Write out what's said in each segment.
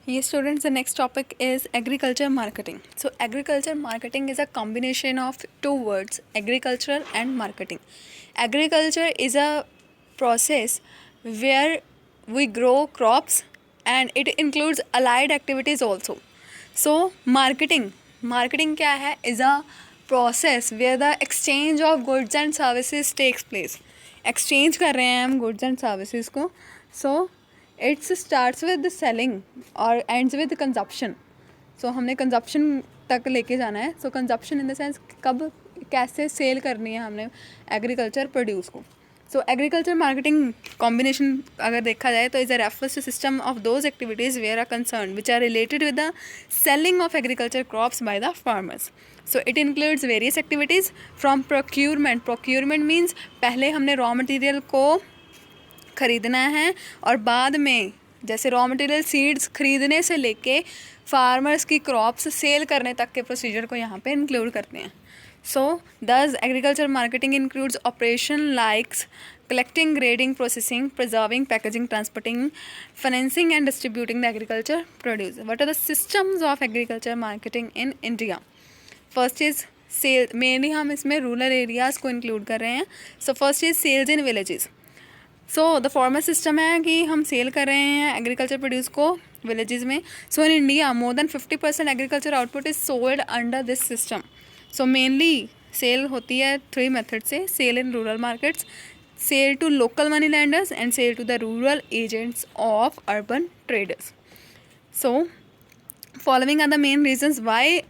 Yes, students, the next topic is agriculture marketing. So, agriculture marketing is a combination of two words, agricultural and marketing. Agriculture is a process where we grow crops and it includes allied activities also. So, marketing क्या है? Is a process where the exchange of goods and services takes place. Exchange कर रहे हैं हम goods and services को. So, it's starts with selling और ends with consumption. सो हमने consumption तक लेके जाना है. सो कंजप्शन इन द सेंस कब कैसे सेल करनी है हमने एग्रीकल्चर प्रोड्यूस को. सो एग्रीकल्चर मार्केटिंग कॉम्बिनेशन अगर देखा जाए तो is a refers to system of those activities where are concern which are related with the selling of agriculture crops by the farmers. So it includes various activities from procurement means पहले हमने raw material को ख़रीदना है और बाद में जैसे raw material seeds खरीदने से लेके फार्मर्स की क्रॉप्स सेल करने तक के प्रोसीजर को यहाँ पे इंक्लूड करते हैं. सो दस agriculture marketing includes operation likes collecting, grading, processing, preserving, packaging, transporting, financing and distributing the agriculture produce. What are the systems of agriculture marketing in India? First is sale. Mainly हम इसमें rural areas को include कर रहे हैं. So first is sales in villages. So the formal system है कि हम cell कर रहे हैं एग्रीकल्चर प्रोड्यूस को विलेजेस में. So in India more than 50% agriculture output is sold under this system. So mainly sale होती है 3 मेथड से. Sale in rural markets, sale to local money lenders and sale to the rural agents of urban traders. So following are the main reasons why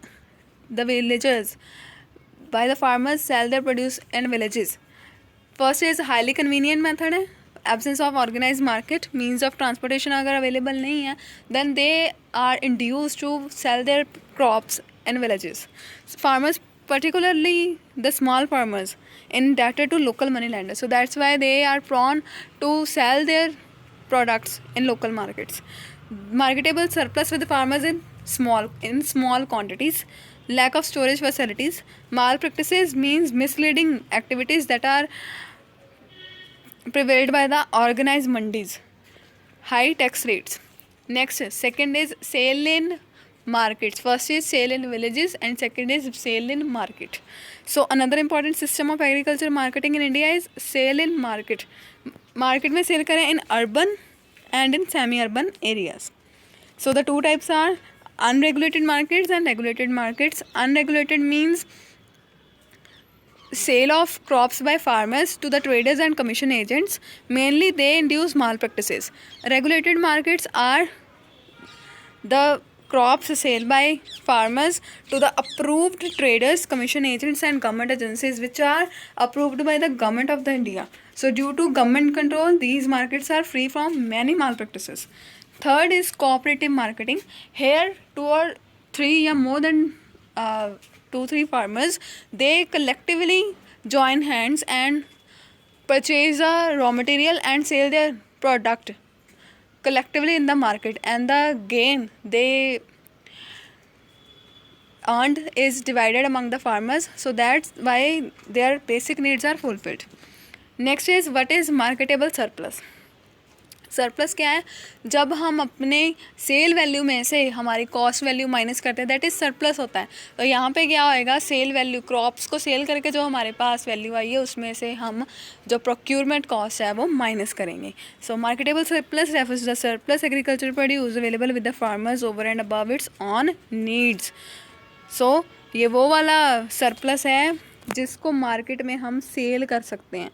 the farmers sell their produce in villages. First is highly convenient method है. Absence of organise market, means of transportation अगर available नहीं है then they are induced to sell their crops in villages. Farmers particularly the small farmers indebted to local money lenders, so that's why they are prone to sell their products in local markets. Marketable surplus with the farmers in small quantities, lack of storage facilities. Malpractices means misleading activities that are prevailed by the organized mandis. High tax rates. Next, second is sale in markets. First is sale in villages and second is sale in market. So another important system of agriculture marketing in India is sale in market. Market में sale करें in urban and in semi-urban areas. So the two types are unregulated markets and regulated markets. Unregulated means sale of crops by farmers to the traders and commission agents. Mainly they induce malpractices. Regulated markets are the crops sale by farmers to the approved traders, commission agents and government agencies which are approved by the government of the India. So due to government control, these markets are free from many malpractices. Third is cooperative marketing. Here 2 or 3 or more than 2-3 farmers, they collectively join hands and purchase a raw material and sell their product collectively in the market, and the gain they earned is divided among the farmers, so that's why their basic needs are fulfilled. Next is what is marketable surplus. Surplus क्या है? जब हम अपने cell value में से हमारी cost value minus करते हैं, दैट इज़ सरप्लस होता है. तो यहाँ पे क्या होएगा, सेल वैल्यू, क्रॉप्स को सेल करके जो हमारे पास वैल्यू आई है उसमें से हम जो प्रोक्यूरमेंट कॉस्ट है वो माइनस करेंगे. So marketable surplus refers the surplus agriculture produce available with the farmers over and above its own needs. So ये वो वाला सरप्लस है जिसको मार्केट में हम सेल कर सकते हैं.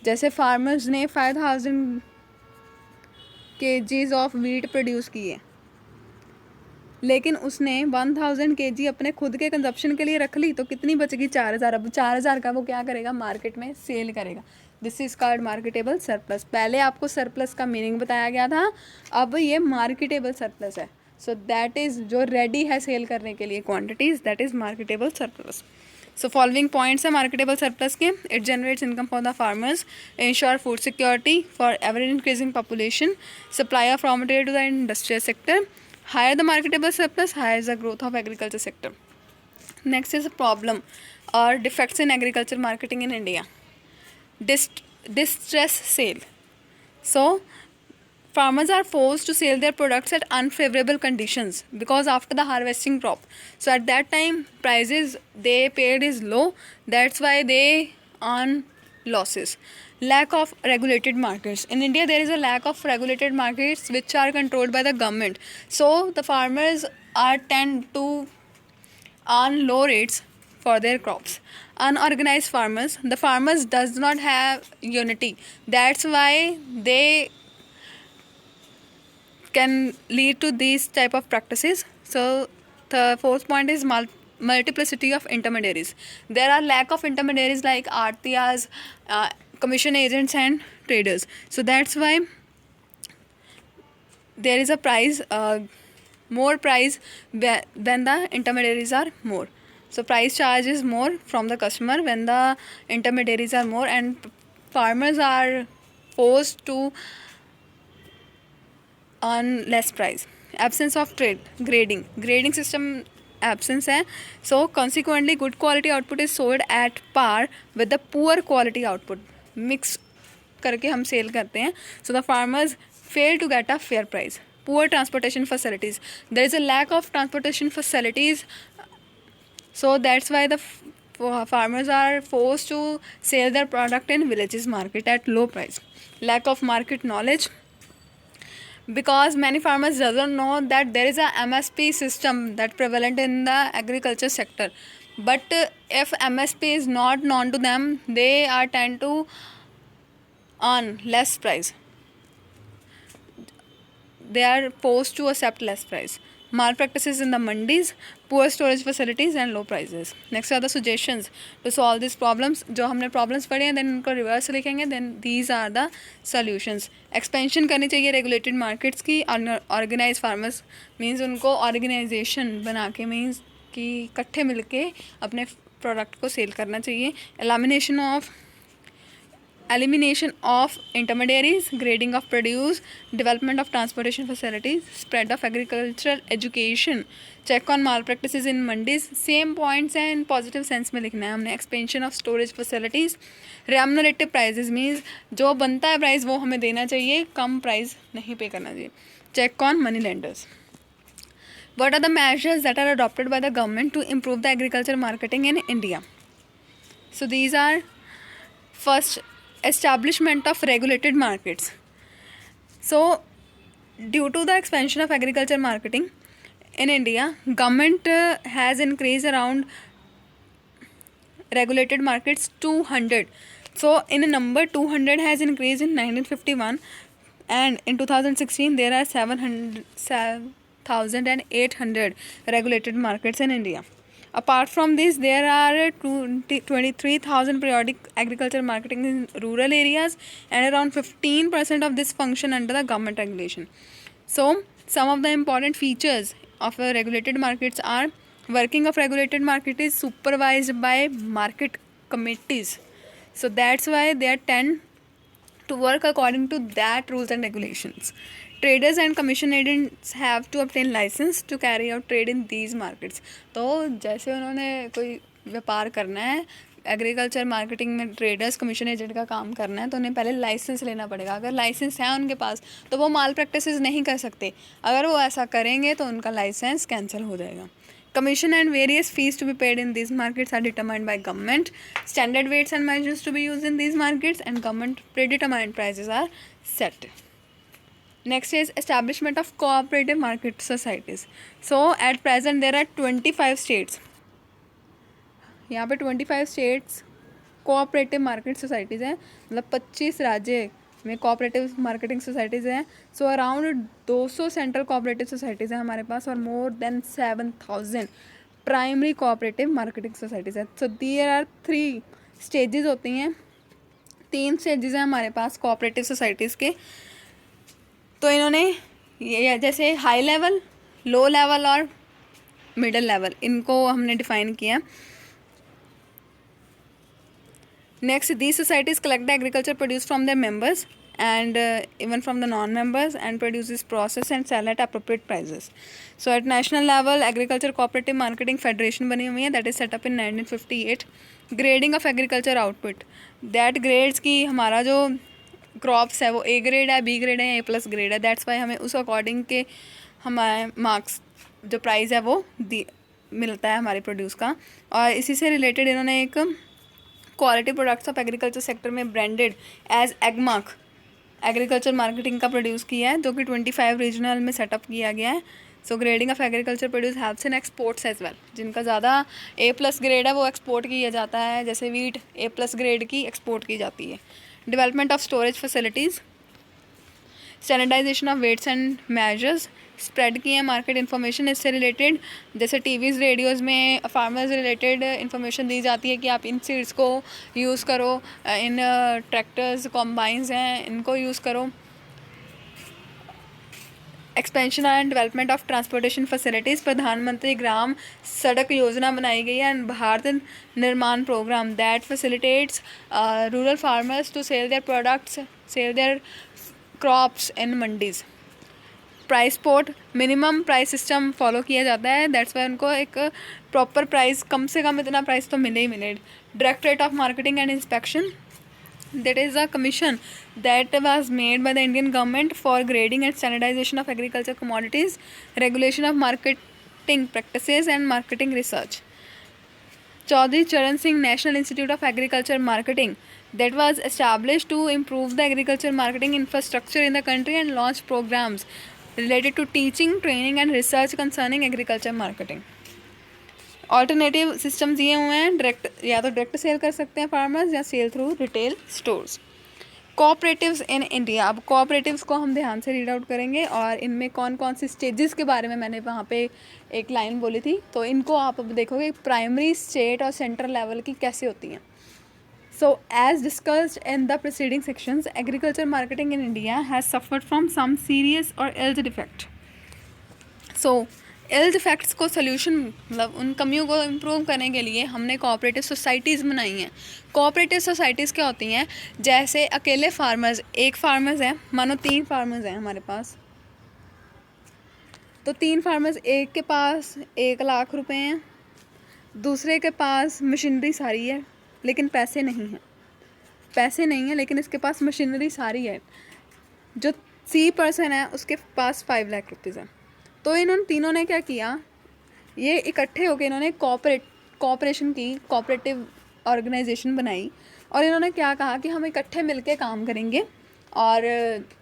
जैसे फार्मर्स ने 5000 kgs ऑफ वीट प्रोड्यूस किए, लेकिन उसने 1000 kg अपने खुद के कंजप्शन के लिए रख ली, तो कितनी बचेगी? 4000. अब 4000 का वो क्या करेगा? मार्केट में सेल करेगा. This is called marketable surplus. पहले आपको सरप्लस का मीनिंग बताया गया था, अब ये मार्केटेबल सरप्लस है. सो दैट इज़ जो रेडी है सेल करने के लिए quantities, that is marketable surplus. So following points are marketable surplus के. It generates income for the farmers, ensure food security for ever increasing population, supply of raw material to the industrial sector. Higher the marketable surplus, higher is the growth of agriculture sector. Next is a problem or defects in agriculture marketing in India. Distress sale. So farmers are forced to sell their products at unfavorable conditions because after the harvesting crop, so at that time prices they paid is low, that's why they earn losses. Lack of regulated markets. In India there is a lack of regulated markets which are controlled by the government, so the farmers are tend to earn low rates for their crops. Unorganized farmers, the farmers does not have unity, that's why they can lead to these type of practices. So the fourth point is multiplicity of intermediaries. There are lack of intermediaries like artiyas, commission agents and traders, so that's why there is a price, more price when the intermediaries are more. So price charge is more from the customer when the intermediaries are more, and farmers are forced to earn less price. Absence of trade grading system absence है, so consequently good quality output is sold at par with the poor quality output, mix करके हम cell करते हैं, so the farmers fail to get a fair price. Poor transportation facilities, there is a lack of transportation facilities, so that's why the farmers are forced to sell their product in villages market at low price. Lack of market knowledge, because many farmers doesn't know that there is a MSP system that prevalent in the agriculture sector, but if MSP is not known to them, they are tend to earn less price, they are forced to accept less price. Malpractices in the mandis, poor storage facilities and low prices. Next are the suggestions to solve these problems. जो हमने problems पढ़े हैं then उनको reverse लिखेंगे, then these are the solutions. Expansion करनी चाहिए regulated markets की. Organized farmers means उनको organization बना के means कि इकट्ठे मिलके अपने product को sale करना चाहिए. Elimination of intermediaries, grading of produce, development of transportation facilities, spread of agricultural education, check on malpractices in mandis. Same points हैं, in positive sense में लिखना है हमने. Expansion of storage facilities, remunerative prices means जो बनता है price वो हमें देना चाहिए, कम price नहीं pay करना चाहिए. Check on money lenders. What are the measures that are adopted by the government to improve the agriculture marketing in India? So these are first, establishment of regulated markets. So due to the expansion of agriculture marketing in India, government has increased around regulated markets 200. So in a number 200 has increased in 1951, and in 2016 there are 7,800 regulated markets in India. Apart from this, there are 23,000 periodic agriculture marketing in rural areas, and around 15% of this function under the government regulation. So some of the important features of regulated markets are: working of regulated market is supervised by market committees, so that's why they tend to work according to that rules and regulations. Traders and commission agents have to obtain license to carry out trade in these markets. तो जैसे उन्होंने कोई व्यापार करना है agriculture marketing में, traders commission agent का काम करना है, तो उन्हें पहले लाइसेंस लेना पड़ेगा. अगर लाइसेंस है उनके पास तो वो माल प्रैक्टिसेस नहीं कर सकते. अगर वो ऐसा करेंगे तो उनका लाइसेंस कैंसिल हो जाएगा. Commission and various fees to be paid in these markets are determined by government. Standard weights and measures to be used in these markets, and government predetermined prices are set. Next is establishment of cooperative market societies. So at present there are 25 states. यहाँ पे 25 states cooperative market societies हैं, मतलब 25 राज्य में cooperative marketing societies हैं. So around 200 central cooperative societies हैं हमारे पास, और more than 7,000 primary cooperative marketing societies हैं. So there are 3 stages होती हैं, 3 stages हैं हमारे पास cooperative societies के. तो इन्होंने ये जैसे हाई लेवल, लो लेवल और मिडल लेवल, इनको हमने डिफाइन किया. Next, these societies collect the agriculture produce from their members and even from the non-members and produces process and sell at appropriate prices. So at national level agriculture cooperative marketing federation बनी हुई है, that is set up in 1958. Grading of agriculture output, that grades की हमारा जो crops है वो A grade है, B grade है, ए प्लस ग्रेड है, दैट्स वाई हमें उस अकॉर्डिंग के हमारे मार्क्स जो प्राइस है वो मिलता है हमारे प्रोड्यूस का। और इसी से रिलेटेड इन्होंने एक quality products of agriculture sector में branded as Agmark agriculture marketing का प्रोड्यूस किया है, जो कि 25 रीजनल में सेटअप किया गया है। So grading of agriculture produce helps in exports as well. जिनका ज़्यादा ए प्लस ग्रेड है वो एक्सपोर्ट किया जाता है, जैसे वीट ए प्लस ग्रेड की एक्सपोर्ट की जाती है। Development of storage facilities, standardization of weights and measures spread किए हैं मार्केट इन्फॉर्मेशन इससे रिलेटेड, जैसे टीवीज़ रेडियोज़ में फार्मर्स रिलेटेड इन्फॉर्मेशन दी जाती है कि आप इन सीड्स को यूज़ करो, इन ट्रैक्टर्स कॉम्बाइंस हैं इनको यूज़ करो। Expansion and development of transportation facilities, प्रधानमंत्री ग्राम सड़क योजना बनाई गई है and Bharat Nirman program that facilitates rural farmers to sell their products, sell their crops in mandis. Price support, minimum price system follow किया जाता है, दैट्स वाई उनको एक प्रॉपर प्राइस, कम से कम इतना प्राइस तो मिले ही मिले। Directorate of marketing and inspection, that is a commission that was made by the Indian government for grading and standardization of agriculture commodities, regulation of marketing practices and marketing research. Chaudhary Charan Singh National Institute of Agriculture Marketing, that was established to improve the agriculture marketing infrastructure in the country and launch programs related to teaching, training and research concerning agriculture marketing. Alternative systems दिए हुए हैं, direct या तो direct cell कर सकते हैं farmers या sell through retail stores. Cooperatives in India, अब कोऑपरेटिव्स को हम ध्यान से रीड आउट करेंगे और इनमें कौन कौन सी स्टेजेस के बारे में मैंने वहाँ पे एक लाइन बोली थी, तो इनको आप अब देखोगे प्राइमरी, स्टेट और सेंट्रल लेवल की कैसे होती हैं। So as discussed in the preceding sections, agriculture marketing in India has suffered from some serious और ill defect. So ill defects को सोल्यूशन, मतलब उन कमियों को इम्प्रूव करने के लिए हमने कोऑपरेटिव सोसाइटीज़ बनाई हैं। कोऑपरेटिव सोसाइटीज़ क्या होती हैं, जैसे अकेले फार्मर्स, एक फार्मर्स हैं, मानो 3 फार्मर्स हैं हमारे पास, तो 3 फार्मर्स, एक के पास 1 लाख रुपए हैं, दूसरे के पास मशीनरी सारी है लेकिन पैसे नहीं हैं, लेकिन इसके पास मशीनरी सारी है। जो सी पर्सन है उसके पास 5 लाख रुपीज़ है। तो इन्होंने तीनों ने क्या किया, ये इकट्ठे होकर इन्होंने कोऑपरेशन की, कोऑपरेटिव ऑर्गेनाइजेशन बनाई और इन्होंने क्या कहा कि हम इकट्ठे मिलके काम करेंगे और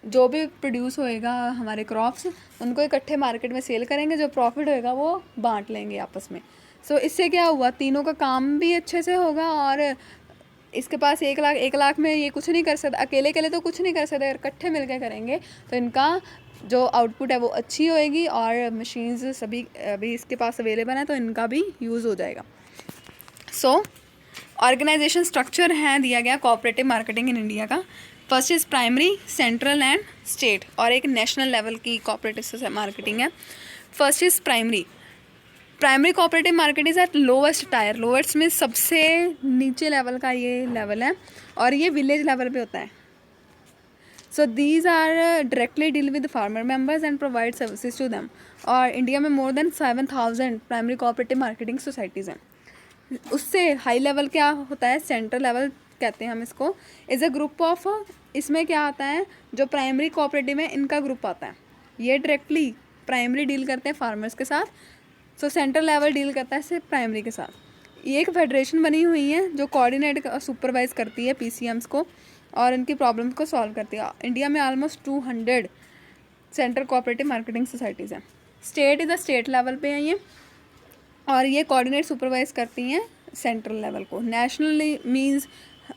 जो भी प्रोड्यूस होएगा हमारे क्रॉप्स उनको इकट्ठे मार्केट में सेल करेंगे, जो प्रॉफिट होएगा वो बांट लेंगे आपस में। सो इससे क्या हुआ, तीनों का काम भी अच्छे से होगा और इसके पास 1 लाख में ये कुछ नहीं कर सकता, अकेले तो कुछ नहीं कर सकते, अगर इकट्ठे मिलकर करेंगे तो इनका जो आउटपुट है वो अच्छी होएगी और मशीन्स सभी अभी इसके पास अवेलेबल हैं तो इनका भी यूज़ हो जाएगा। सो ऑर्गेनाइजेशन स्ट्रक्चर है दिया गया कोऑपरेटिव मार्केटिंग इन इंडिया का। First is primary, central and state, और एक नेशनल लेवल की कोऑपरेटिव मार्केटिंग है। First is primary cooperative market is at lowest tier, lowest में सबसे नीचे लेवल का ये लेवल है और ये विलेज लेवल पे होता है। So these are directly deal with farmer members and provide services to them. और इंडिया में more than 7,000 primary cooperative marketing societies हैं। उससे हाई लेवल क्या होता है, सेंट्रल लेवल कहते हैं हम इसको, इज़ अ ग्रुप ऑफ, इसमें क्या आता है, जो प्राइमरी कोऑपरेटिव है इनका ग्रुप आता है, ये डायरेक्टली प्राइमरी डील करते हैं फार्मर्स के साथ। सो सेंट्रल लेवल डील करता है सिर्फ प्राइमरी के साथ। ये एक फेडरेशन बनी हुई है जो कोऑर्डिनेट और सुपरवाइज करती है पीसीएम्स को और इनकी प्रॉब्लम्स को सॉल्व करती है। इंडिया में almost 200 central cooperative marketing societies हैं। State is a state level पे हैं ये और ये कोऑर्डिनेट सुपरवाइज करती हैं सेंट्रल लेवल को। Nationally means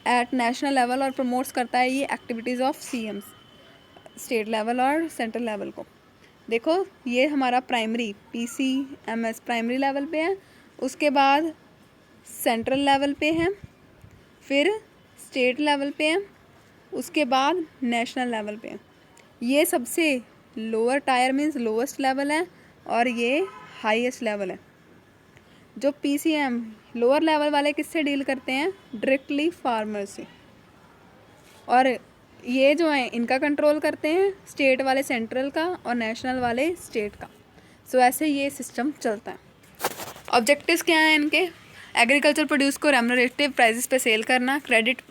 at national level और प्रमोट्स करता है ये activities of CMS, state level और सेंट्रल लेवल को। देखो ये हमारा प्राइमरी पीसीएमएस प्राइमरी लेवल पे है, उसके बाद सेंट्रल लेवल पे है, फिर स्टेट लेवल पे है, उसके बाद नेशनल लेवल पे है। ये सबसे lower tyre means lowest level है और ये हाईएस्ट लेवल है। जो पीसीएम लोअर लेवल वाले किससे डील करते हैं, डायरेक्टली फार्मर से, और ये जो हैं इनका कंट्रोल करते हैं स्टेट वाले सेंट्रल का और नेशनल वाले स्टेट का। सो ऐसे ये सिस्टम चलता है। ऑब्जेक्टिव्स क्या हैं इनके, एग्रीकल्चर प्रोड्यूस को रेम्युनरेटिव प्राइसेस पे सेल करना, क्रेडिट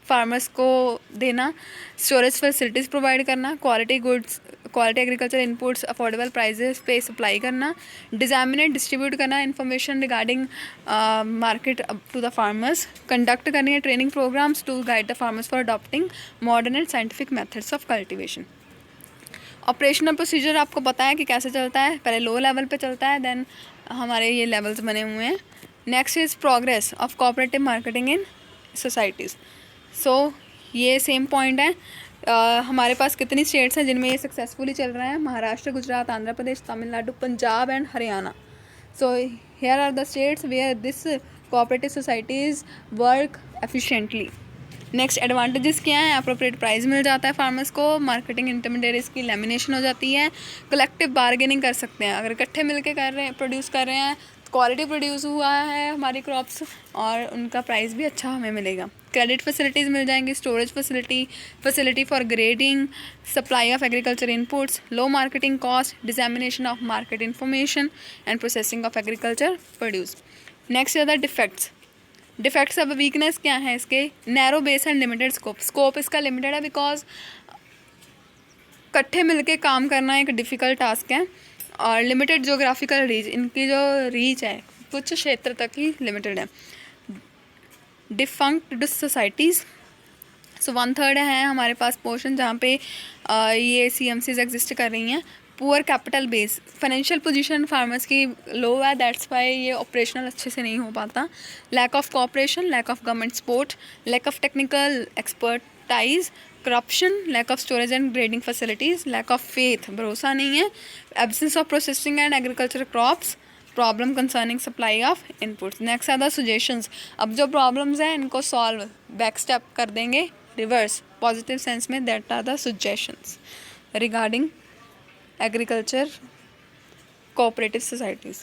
फार्मर्स को देना, स्टोरेज फैसिलिटीज़ प्रोवाइड करना, quality goods, quality agriculture inputs affordable prices पे सप्लाई करना, डिजामिनेट डिस्ट्रीब्यूट करना information regarding market to the farmers, conduct करनी है training programs to guide the farmers for adopting modern and scientific methods of cultivation. Operational procedure आपको पता है कि कैसे चलता है, पहले लो लेवल पे चलता है, देन हमारे ये लेवल्स बने हुए हैं। Next is progress of cooperative marketing in societies. So ये सेम पॉइंट है। हमारे पास कितनी स्टेट्स हैं जिनमें ये सक्सेसफुली चल रहा है? Maharashtra, Gujarat, Andhra Pradesh, Tamil Nadu, Punjab and Haryana. So here are the states where this cooperative societies work efficiently. Next advantages क्या हैं? अप्रोप्रिएट प्राइस मिल जाता है फार्मर्स को, मार्केटिंग इंटरमीडिएट्स की लेमिनेशन हो जाती है, कलेक्टिव बार्गेनिंग कर सकते हैं। अगर इकट्ठे मिलके कर रहे हैं, प्रोड्यूस कर रहे हैं, क्वालिटी प्रोड्यूस हुआ है हमारी क्रॉप्स और उनका प्राइस भी अच्छा हमें मिलेगा। क्रेडिट फैसिलिटीज़ मिल जाएंगी, storage facility for grading, supply of agriculture inputs, low marketing cost, dissemination of market information and processing of agriculture produce. Next है द डिफेक्ट्स अब वीकनेस क्या है इसके? Narrow base and limited scope इसका limited है, because इकट्ठे मिलके काम करना एक डिफ़िकल्ट टास्क है, और लिमिटेड जोग्राफिकल रीच, इनकी जो रीच है कुछ क्षेत्र तक ही लिमिटेड है। डिफंक्ट सोसाइटीज़, सो 1/3 है हमारे पास पोर्शन जहाँ पे ये CMCs एग्जिस्ट कर रही हैं। Poor capital base, financial position farmers की लो है, दैट्स वाई ये ऑपरेशनल अच्छे से नहीं हो पाता। Lack of cooperation, lack of government support, lack of technical expertise, corruption, lack of storage and grading facilities, lack of faith, भरोसा नहीं है, absence of processing and agriculture crops, problem concerning supply of inputs. Next are the suggestions. अब जो problems हैं इनको solve back step कर देंगे reverse positive sense में, that are the suggestions regarding agriculture cooperative societies.